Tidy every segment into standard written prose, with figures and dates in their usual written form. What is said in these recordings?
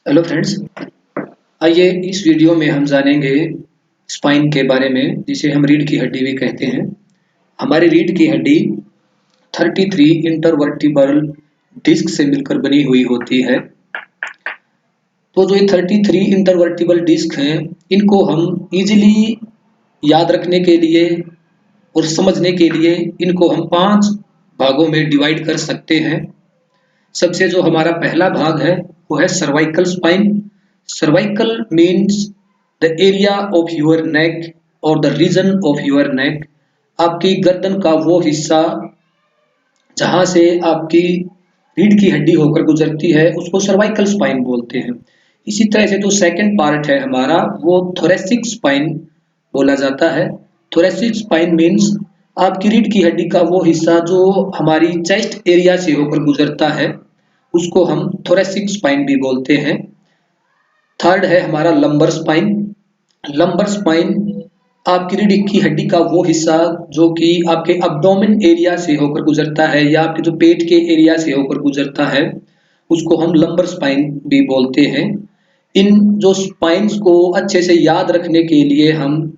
Hello friends. आइए इस video में हम जानेंगे स्पाइन के बारे में, जिसे हम रीढ़ की हड्डी भी कहते हैं। हमारी रीढ़ की हड्डी 33 इंटरवर्टिब्रल डिस्क से मिलकर बनी हुई होती है। तो जो ये 33 इंटरवर्टिब्रल डिस्क हैं, इनको हम इजीली याद रखने के लिए और समझने के लिए इनको हम 5 भागों में डिवाइड कर सकते हैं। सबसे जो हमारा पहला भाग है वो है cervical spine. Cervical means the area of your neck और the region of your neck. आपकी गर्दन का वो हिस्सा जहां से आपकी रीढ़ की हड्डी होकर गुजरती है उसको सर्वाइकल स्पाइन बोलते हैं। इसी तरह से जो सेकंड पार्ट है हमारा वो थोरेसिक स्पाइन बोला जाता है। थोरेसिक स्पाइन मीन्स आपकी रीढ़ की हड्डी का वो हिस्सा जो हमारी चेस्ट एरिया से होकर गुजरता है उसको हम थोरेसिक स्पाइन भी बोलते हैं। थर्ड है हमारा लंबर स्पाइन। लंबर स्पाइन आपकी रीढ़ की हड्डी का वो हिस्सा जो कि आपके अब्डोमेन एरिया से होकर गुजरता है या आपके जो पेट के एरिया से होकर गुजरता है उसको हम लंबर स्पाइन भी बोलते हैं। इन जो स्पाइन्स को अच्छे से याद रखने के लिए हम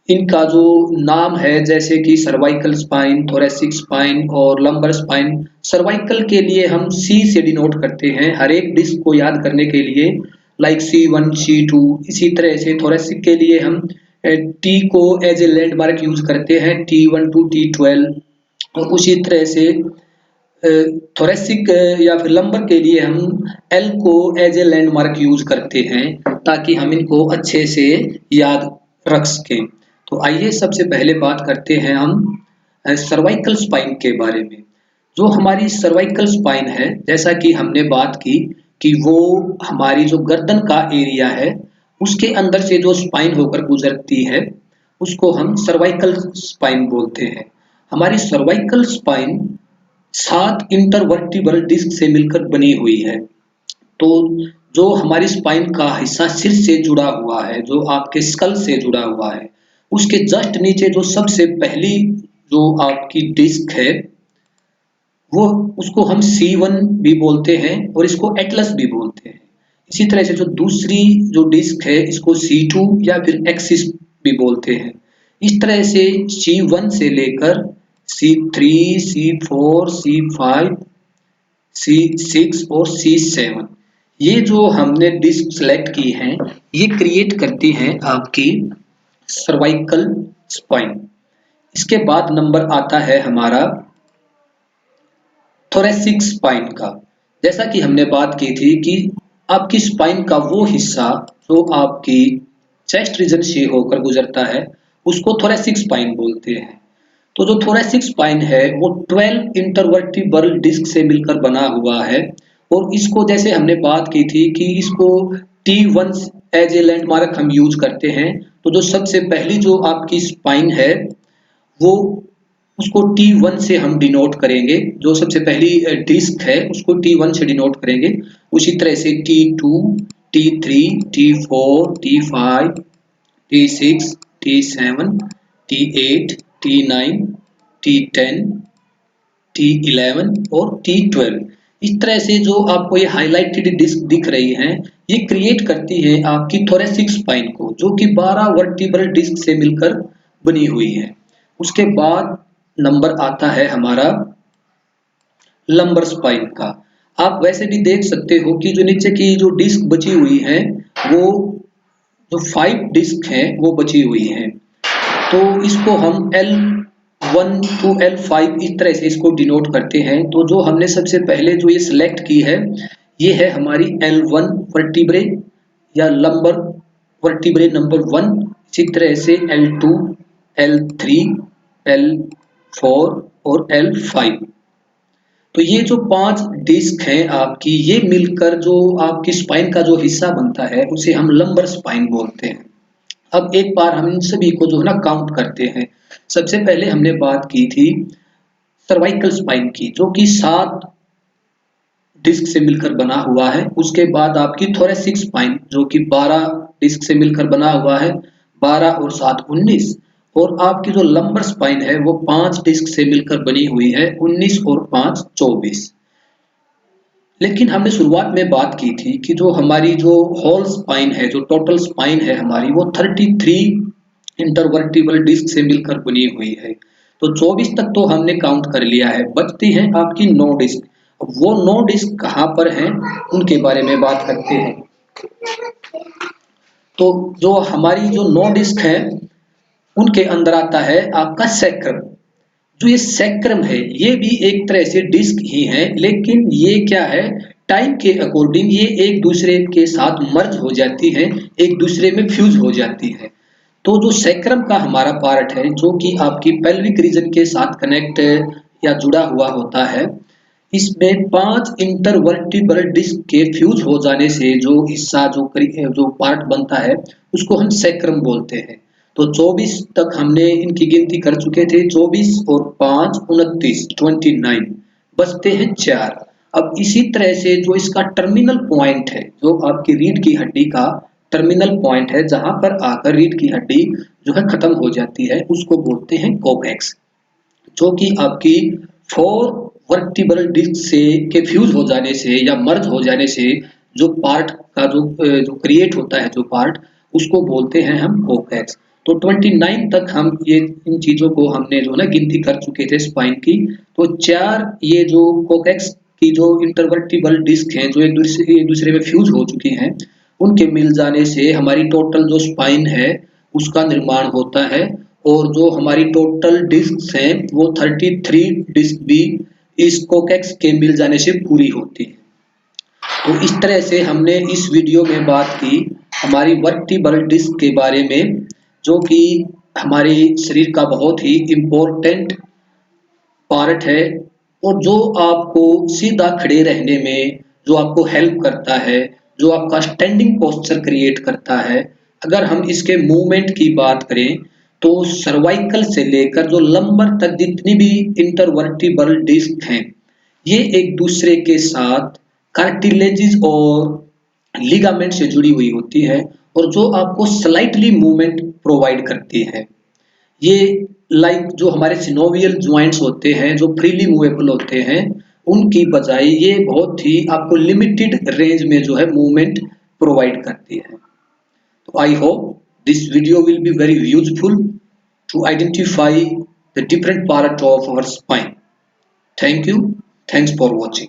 इनका जो नाम है, जैसे कि सर्वाइकल स्पाइन, थोरेसिक स्पाइन और लंबर स्पाइन। सर्वाइकल के लिए हम सी से डिनोट करते हैं हर एक डिस्क को याद करने के लिए, लाइक C1 C2। इसी तरह से थोरेसिक के लिए हम टी को एज ए लैंडमार्क यूज करते हैं, T1 to T12। और उसी तरह से थोरेसिक या फिर लंबर के लिए हम एल को एज ए लैंडमार्क यूज करते हैं ताकि हम इनको अच्छे से याद रख सकें। तो आइए सबसे पहले बात करते हैं हम सर्वाइकल स्पाइन के बारे में। जो हमारी सर्वाइकल स्पाइन है, जैसा कि हमने बात की कि वो हमारी जो गर्दन का एरिया है उसके अंदर से जो स्पाइन होकर गुजरती है उसको हम सर्वाइकल स्पाइन बोलते हैं। हमारी सर्वाइकल स्पाइन 7 इंटरवर्टिब्रल डिस्क से मिलकर बनी हुई है। तो जो हमारी स्पाइन का हिस्सा सिर से जुड़ा हुआ है, जो आपके स्कल से जुड़ा हुआ है, उसके जस्ट नीचे जो सबसे पहली जो आपकी डिस्क है वो उसको हम C1 भी बोलते हैं और इसको एटलस भी बोलते हैं। इसी तरह से जो दूसरी जो डिस्क है इसको C2 या फिर एक्सिस भी बोलते हैं। इस तरह से C1 से लेकर C3, C4, C5, C6 और C7, ये जो हमने डिस्क सेलेक्ट की हैं ये क्रिएट करती हैं आपकी सर्वाइकल स्पाइन। इसके बाद नंबर आता है हमारा थोरेसिक स्पाइन का। जैसा कि हमने बात की थी कि आपकी स्पाइन का वो हिस्सा जो आपकी चेस्ट रीजन से होकर गुजरता है उसको थोरेसिक स्पाइन बोलते हैं। तो जो थोरेसिक स्पाइन है वो 12 इंटरवर्टिब्रल डिस्क से मिलकर बना हुआ है। और इसको जैसे हमने बात की थी कि इसको T1 एज ए लैंडमार्क हम यूज करते हैं। तो जो सबसे पहली जो आपकी स्पाइन है वो उसको T1 से हम डिनोट करेंगे। जो सबसे पहली डिस्क है उसको T1 से डिनोट करेंगे। उसी तरह से T2, T3, T4, T5, T6, T7, T8, T9, T10, T11 और T12। इस तरह से जो आपको ये हाइलाइटेड डिस्क दिख रही हैं ये क्रिएट करती है आपकी थोरेसिक स्पाइन को, जो कि 12 वर्टिब्रल डिस्क से मिलकर बनी हुई है। उसके बाद नंबर आता है हमारा लंबर स्पाइन का। आप वैसे भी देख सकते हो कि जो नीचे की जो डिस्क बची हुई है वो जो 5 डिस्क हैं वो बची हुई हैं। तो इसको हम L1 to L5 इस तरह से इसको डिनोट करते हैं। तो जो हमने सबसे पहले जो ये सिलेक्ट की है ये है हमारी L1 वर्टिब्रे या लंबर वर्टिब्रे नंबर 1। इसी तरह से L2, L3, L4 और L5। तो ये जो 5 डिस्क हैं आपकी, ये मिलकर जो आपकी स्पाइन का जो हिस्सा बनता है उसे हम लंबर स्पाइन बोलते हैं। अब एक बार हम इन सभी को जो है ना काउंट करते हैं। सबसे पहले हमने बात की थी सर्वाइकल स्पाइन की, जो कि 7 डिस्क से मिलकर बना हुआ है। उसके बाद आपकी थोरेसिक स्पाइन जो कि 12 डिस्क से मिलकर बना हुआ है, 12 और 7 19। और आपकी जो लंबर स्पाइन है वो 5 डिस्क से मिलकर बनी हुई है, 19 और 5 24। लेकिन हमने शुरुआत में बात की थी कि जो हमारी जो होल स्पाइन है, जो टोटल स्पाइन है हमारी, वो 33 इंटरवर्टिबल डिस्क से मिलकर बनी हुई है। तो 24 तक तो हमने काउंट कर लिया है, बचती हैं आपकी 9 डिस्क। अब वो 9 डिस्क कहाँ पर हैं, उनके बारे में बात करते हैं। तो जो हमारी जो 9 डिस्क हैं, उनके अंदर आता है आपका सैक्रम। जो ये सैक्रम है, ये भी एक तरह से डिस्क ही है, लेकिन ये क्या है, टाइम के अकॉर्डिंग ये एक दूसरे के साथ मर्ज हो जाती है, एक दूसरे में फ्यूज हो जाती है। तो जो सैक्रम का हमारा पार्ट है, जो कि आपकी पेल्विक रीजन के साथ कनेक्ट या जुड़ा हुआ होता है, इसमें 5 इंटरवर्टिबल डिस्क के फ्यूज हो जाने से जो हिस्सा जो पार्ट बनता है, उसको हम सैक्रम बोलते हैं। तो 24 तक हमने इनकी गिनती कर चुके थे, 24 और 5 29, 29, बचते हैं 4। अब इसी तरह से जो इसका टर्मिनल पॉइंट है, जो आपकी रीढ़ की हड्डी का टर्मिनल पॉइंट है, जहां पर आकर रीढ़ की हड्डी जो है खत्म हो जाती है, उसको बोलते हैं कोकैक्स। जो कि आपकी 4 वर्टिबल डिस्क से के फ्यूज हो जाने से या मर्ज हो जाने से जो पार्ट का जो क्रिएट होता है, जो पार्ट, उसको बोलते हैं हम कोकैक्स। तो 29 तक हम ये इन चीजों को हमने जो है ना गिनती कर चुके थे स्पाइन की। तो 4 ये जो कोकैक्स की जो इंटरवर्टिबल डिस्क हैं, जो एक दूसरे में फ्यूज हो चुकी हैं, उनके मिल जाने से हमारी टोटल जो स्पाइन है उसका निर्माण होता है। और जो हमारी टोटल डिस्क हैं, वो 33 डिस्क भी इस कोकेक्स के मिल जाने से पूरी होती है। तो इस तरह से हमने इस वीडियो में बात की हमारी वर्टिबल डिस्क के बारे में, जो कि हमारे शरीर का बहुत ही इम्पोर्टेंट पार्ट है, और जो आपको सीधा खड़े रहने में जो आपको हेल्प करता है, जो आपका स्टैंडिंग पोस्चर क्रिएट करता है। अगर हम इसके मूवमेंट की बात करें, तो सर्वाइकल से लेकर जो लंबर तक जितनी भी इंटरवर्टिबल डिस्क हैं, ये एक दूसरे के साथ कार्टिलेजिस और लिगामेंट से जुड़ी हुई होती है, और जो आपको स्लाइटली मूवमेंट प्रोवाइड करती है। ये लाइक जो हमारे सिनोवियल ज्वाइंट्स होते हैं, जो फ्रीली मूवेबल होते हैं, उनकी बजाय ये बहुत ही आपको लिमिटेड रेंज में जो है मूवमेंट प्रोवाइड करती है। तो I hope this video will be very useful to identify the different part of our spine. Thank you, thanks for watching.